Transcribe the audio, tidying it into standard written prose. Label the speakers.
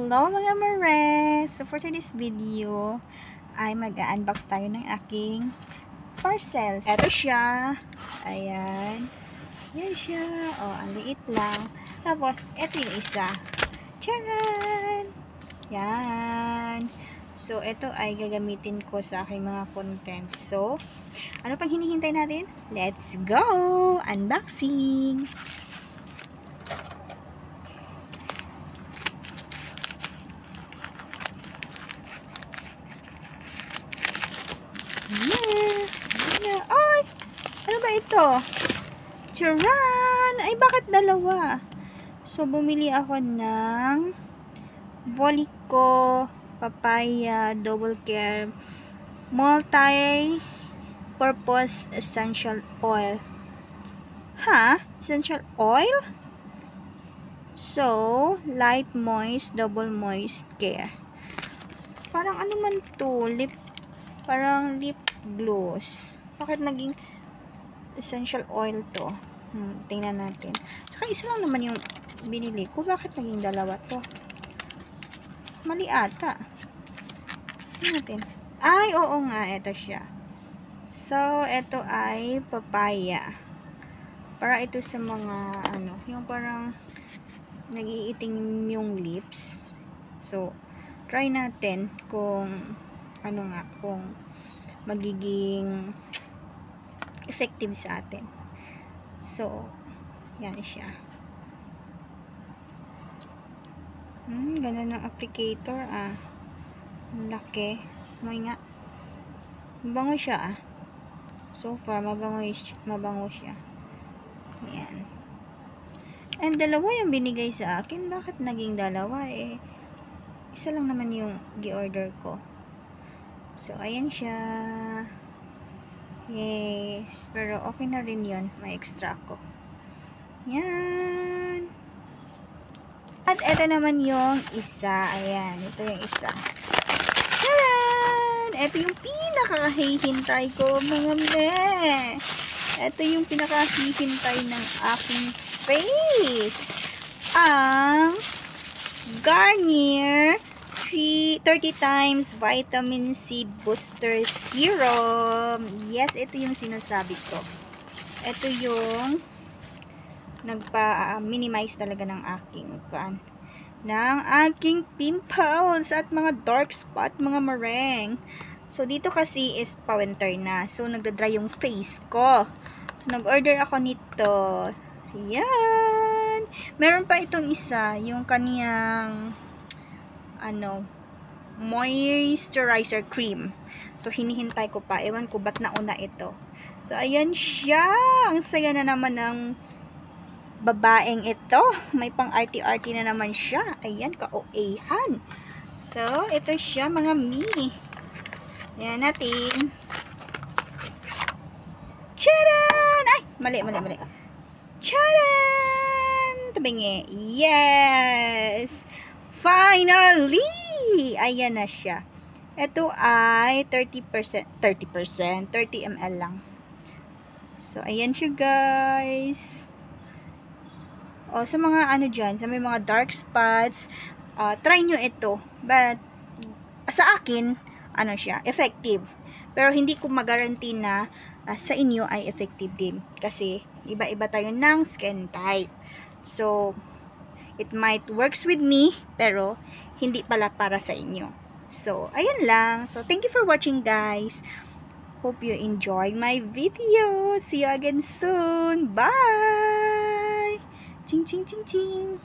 Speaker 1: Hello mga mare! So for today's video ay mag-unbox tayo ng aking parcels. Ito siya. Ayan. Yan siya. O, ang liit lang. Tapos, ito yung isa. Charan! Yan. So, ito ay gagamitin ko sa aking mga content. So, ano pang hinihintay natin? Let's go! Unboxing! Yeah. Ay! Ano ba ito? Charan! Ay, bakit dalawa? So, bumili ako ng Volico Papaya Double Care Multi-Purpose Essential Oil. Ha? Essential oil? So, light moist, double moist care. Parang ano man to? Parang lip gloss. Bakit naging essential oil to? Tingnan natin. Saka isa lang naman yung binili ko. Bakit naging dalawa to? Mali ata. Tingnan natin. Ay, oo nga. Ito siya. So, ito ay papaya. Para ito sa mga, yung parang nag-iiting yung lips. So, try natin kung kung magiging effective sa atin. So, yan siya. Ganda ng applicator, Ang laki. May nga. Mabango siya, So far, mabango siya. Ayan. And dalawa yung binigay sa akin. Bakit naging dalawa? Isa lang naman yung gi-order ko. So, ayan siya. Yes. Pero, okay na rin yun. May extra ako. Yan. At ito naman yung isa. Ayan. Ito yung isa. Taran! Ito yung pinakahihintay ko, mga me. Ito yung pinakahihintay ng aking face. Ang Garnier 30 times vitamin C booster serum. Yes, ito yung sinasabi ko. Ito yung nagpa-minimize talaga ng aking pimples at mga dark spot, mga mareng. So, dito kasi is pa-winter na. So, nagda-dry yung face ko. So, nag-order ako nito. Yan. Meron pa itong isa, yung kaniyang moisturizer cream. So, hinihintay ko pa. Ewan ko ba't nauna ito. So, ayan siya. Ang saya na naman ng babaeng ito. May pang arty-arty na naman siya. Ayan, ka-OA-han. So, ito siya, mga mi. Ayan natin. Charan! Ay, mali. Charan! Tabingi. Yes! Finally! Ayan na siya. Ito ay 30 ml lang. So, ayan siya, guys. O, sa mga dyan, sa may mga dark spots, try nyo ito. But, sa akin, siya, effective. Pero, hindi ko magaranti na sa inyo ay effective din. Kasi, iba-iba tayo ng skin type. So, it might works with me, pero, hindi pala para sa inyo. So, ayun lang. So, thank you for watching, guys. Hope you enjoyed my video. See you again soon. Bye! Ching, ching, ching, ching.